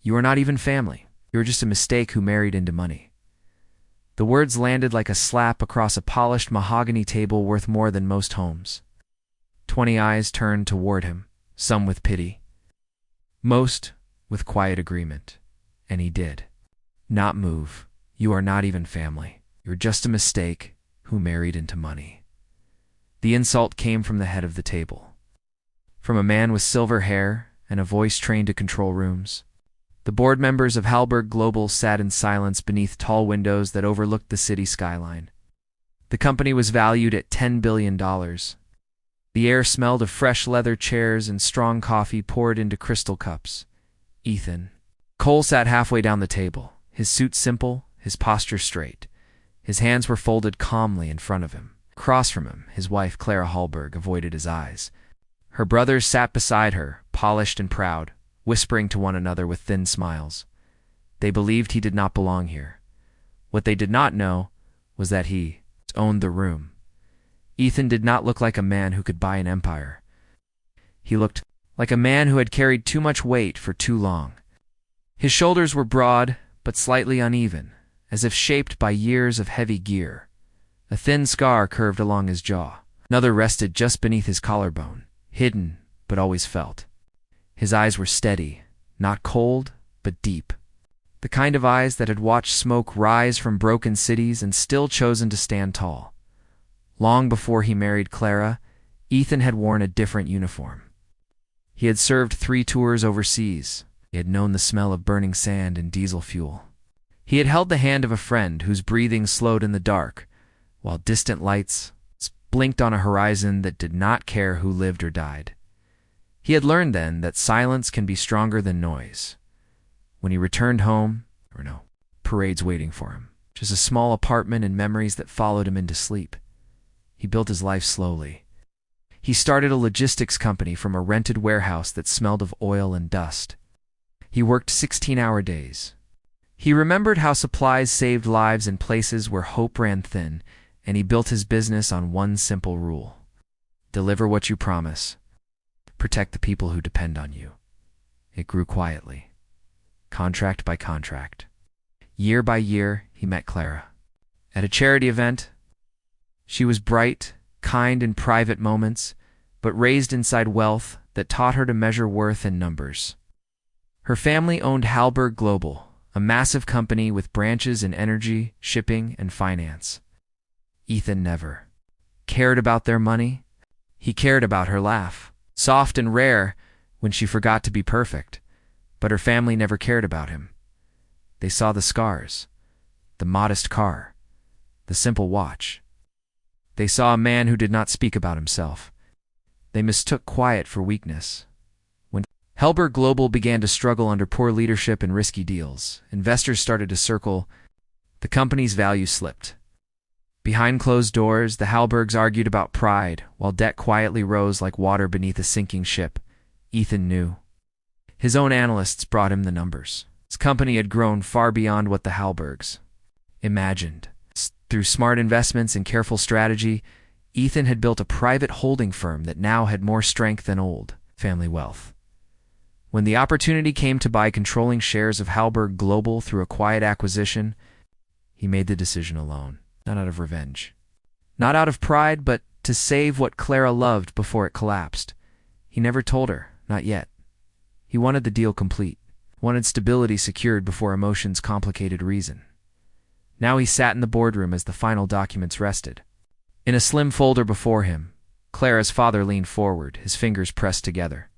You are not even family. You are just a mistake who married into money. The words landed like a slap across a polished mahogany table worth more than most homes. 20 eyes turned toward him, some with pity, most with quiet agreement. And he did not move. You are not even family. You're just a mistake who married into money. The insult came from the head of the table, from a man with silver hair and a voice trained to control rooms. The board members of Halberg Global sat in silence beneath tall windows that overlooked the city skyline. The company was valued at $10 billion. The air smelled of fresh leather chairs and strong coffee poured into crystal cups. Ethan Cole sat halfway down the table, his suit simple, his posture straight. His hands were folded calmly in front of him. Across from him, his wife Clara Halberg avoided his eyes. Her brothers sat beside her, polished and proud, whispering to one another with thin smiles. They believed he did not belong here. What they did not know was that he owned the room. Ethan did not look like a man who could buy an empire. He looked like a man who had carried too much weight for too long. His shoulders were broad, but slightly uneven, as if shaped by years of heavy gear. A thin scar curved along his jaw. Another rested just beneath his collarbone, hidden but always felt. His eyes were steady, not cold, but deep. The kind of eyes that had watched smoke rise from broken cities and still chosen to stand tall. Long before he married Clara, Ethan had worn a different uniform. He had served 3 tours overseas. He had known the smell of burning sand and diesel fuel. He had held the hand of a friend whose breathing slowed in the dark, while distant lights blinked on a horizon that did not care who lived or died. He had learned then that silence can be stronger than noise. When he returned home, there were no parades waiting for him, just a small apartment and memories that followed him into sleep. He built his life slowly. He started a logistics company from a rented warehouse that smelled of oil and dust. He worked 16-hour days. He remembered how supplies saved lives in places where hope ran thin, and he built his business on one simple rule: deliver what you promise. Protect the people who depend on you. It grew quietly, contract by contract. Year by year, he met Clara. At a charity event, she was bright, kind in private moments, but raised inside wealth that taught her to measure worth in numbers. Her family owned Halberg Global, a massive company with branches in energy, shipping, and finance. Ethan never cared about their money. He cared about her laugh, soft and rare when she forgot to be perfect, but her family never cared about him. They saw the scars, the modest car, the simple watch. They saw a man who did not speak about himself. They mistook quiet for weakness. When Halberg Global began to struggle under poor leadership and risky deals, investors started to circle. The company's value slipped. Behind closed doors, the Halbergs argued about pride, while debt quietly rose like water beneath a sinking ship. Ethan knew. His own analysts brought him the numbers. His company had grown far beyond what the Halbergs imagined. Through smart investments and careful strategy, Ethan had built a private holding firm that now had more strength than old family wealth. When the opportunity came to buy controlling shares of Halberg Global through a quiet acquisition, he made the decision alone, not out of revenge. Not out of pride, but to save what Clara loved before it collapsed. He never told her, not yet. He wanted the deal complete, wanted stability secured before emotions complicated reason. Now he sat in the boardroom as the final documents rested. In a slim folder before him, Clara's father leaned forward, his fingers pressed together.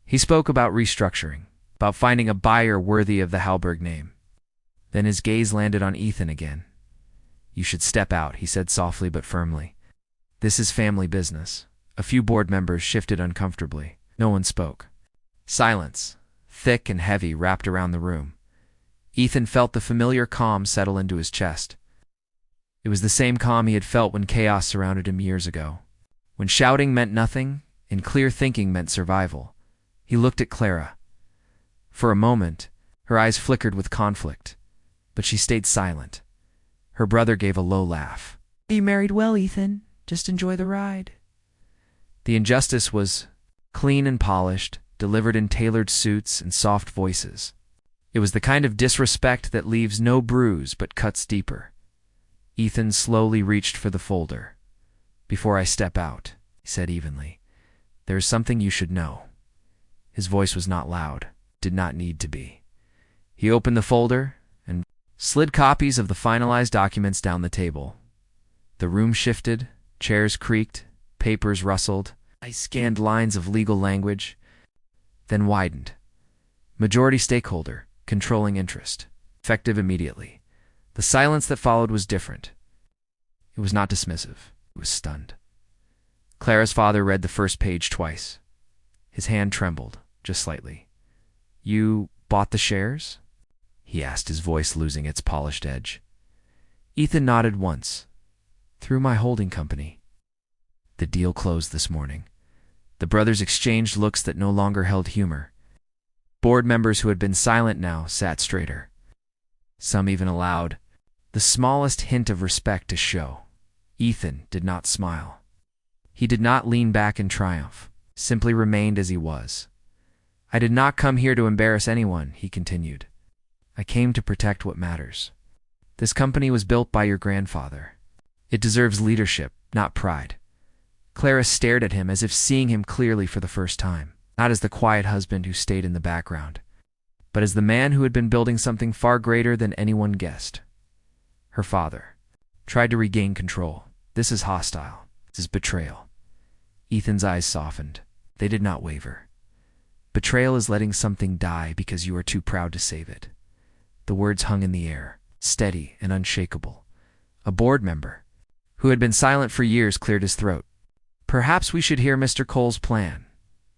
He spoke about restructuring, about finding a buyer worthy of the Halberg name. Then his gaze landed on Ethan again. "You should step out," he said softly but firmly. "This is family business." A few board members shifted uncomfortably. No one spoke. Silence, thick and heavy, wrapped around the room. Ethan felt the familiar calm settle into his chest. It was the same calm he had felt when chaos surrounded him years ago. When shouting meant nothing, and clear thinking meant survival. He looked at Clara. For a moment, her eyes flickered with conflict, but she stayed silent. Her brother gave a low laugh. "You married well, Ethan. Just enjoy the ride." The injustice was clean and polished, delivered in tailored suits and soft voices. It was the kind of disrespect that leaves no bruise but cuts deeper. Ethan slowly reached for the folder. "Before I step out," he said evenly, "there is something you should know." His voice was not loud, did not need to be. He opened the folder and slid copies of the finalized documents down the table. The room shifted, chairs creaked, papers rustled. I scanned lines of legal language, then widened. Majority stakeholder, controlling interest, effective immediately. The silence that followed was different. It was not dismissive. It was stunned. Clara's father read the first page twice. His hand trembled, just slightly. "You bought the shares?" he asked, his voice losing its polished edge. Ethan nodded once. "Through my holding company." The deal closed this morning. The brothers exchanged looks that no longer held humor. Board members who had been silent now sat straighter. Some even allowed the smallest hint of respect to show. Ethan did not smile. He did not lean back in triumph, simply remained as he was. "I did not come here to embarrass anyone," he continued. "I came to protect what matters. This company was built by your grandfather. It deserves leadership, not pride." Clara stared at him as if seeing him clearly for the first time, not as the quiet husband who stayed in the background, but as the man who had been building something far greater than anyone guessed. Her father tried to regain control. "This is hostile. This is betrayal." Ethan's eyes softened. They did not waver. "Betrayal is letting something die because you are too proud to save it." The words hung in the air, steady and unshakable. A board member, who had been silent for years, cleared his throat. "Perhaps we should hear Mr. Cole's plan."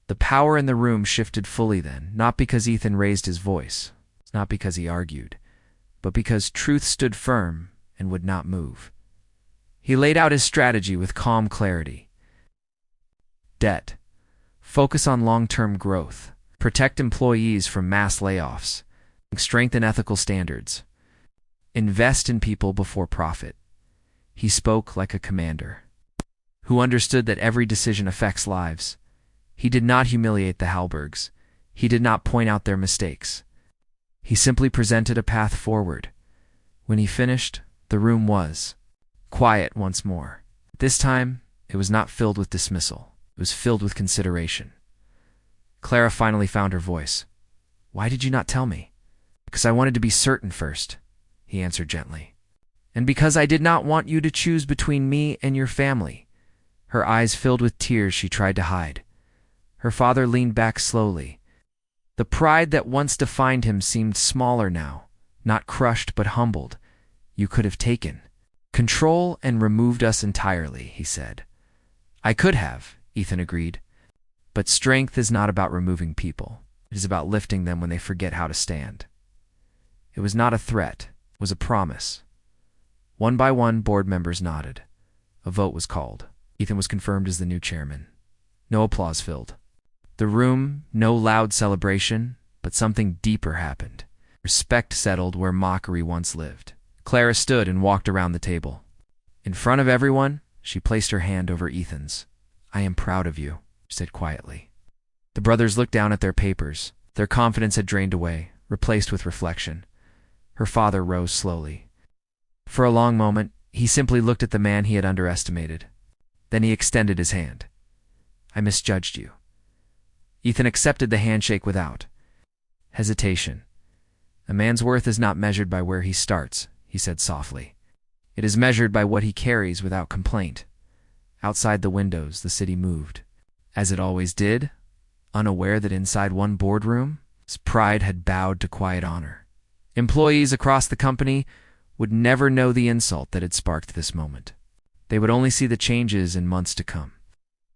The power in the room shifted fully then, not because Ethan raised his voice, not because he argued, but because truth stood firm and would not move. He laid out his strategy with calm clarity. Debt. Focus on long-term growth. Protect employees from mass layoffs. Strengthen ethical standards. Invest in people before profit. He spoke like a commander who understood that every decision affects lives. He did not humiliate the Hallbergs. He did not point out their mistakes. He simply presented a path forward. When he finished, the room was quiet once more. This time, it was not filled with dismissal. It was filled with consideration. Clara finally found her voice. "Why did you not tell me?" "Because I wanted to be certain first," he answered gently. "And because I did not want you to choose between me and your family." Her eyes filled with tears she tried to hide. Her father leaned back slowly. The pride that once defined him seemed smaller now, not crushed but humbled. "You could have taken control and removed us entirely," he said. "I could have," Ethan agreed. "But strength is not about removing people. It is about lifting them when they forget how to stand." It was not a threat. It was a promise. One by one, board members nodded. A vote was called. Ethan was confirmed as the new chairman. No applause filled the room, no loud celebration, but something deeper happened. Respect settled where mockery once lived. Clara stood and walked around the table. In front of everyone, she placed her hand over Ethan's. "I am proud of you," she said quietly. The brothers looked down at their papers. Their confidence had drained away, replaced with reflection. Her father rose slowly. For a long moment, he simply looked at the man he had underestimated. Then he extended his hand. "I misjudged you." Ethan accepted the handshake without hesitation. "A man's worth is not measured by where he starts," he said softly. "It is measured by what he carries without complaint." Outside the windows, the city moved, as it always did, unaware that inside one boardroom, his pride had bowed to quiet honor. Employees across the company would never know the insult that had sparked this moment. They would only see the changes in months to come.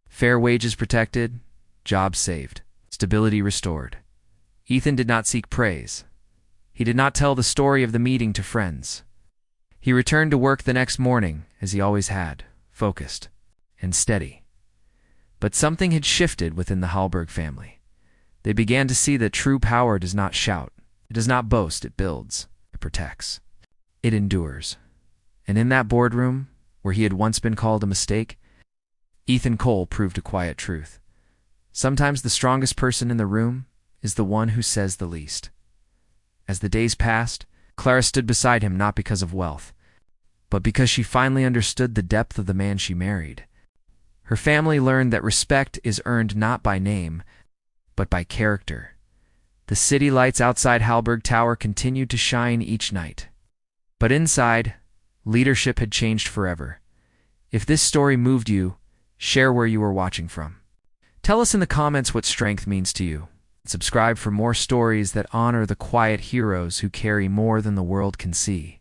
Fair wages protected, jobs saved, stability restored. Ethan did not seek praise. He did not tell the story of the meeting to friends. He returned to work the next morning, as he always had, focused and steady. But something had shifted within the Hallberg family. They began to see that true power does not shout. It does not boast, it builds, it protects, it endures. And in that boardroom, where he had once been called a mistake, Ethan Cole proved a quiet truth. Sometimes the strongest person in the room is the one who says the least. As the days passed, Clara stood beside him not because of wealth, but because she finally understood the depth of the man she married. Her family learned that respect is earned not by name, but by character. The city lights outside Halberg Tower continued to shine each night. But inside, leadership had changed forever. If this story moved you, share where you were watching from. Tell us in the comments what strength means to you. Subscribe for more stories that honor the quiet heroes who carry more than the world can see.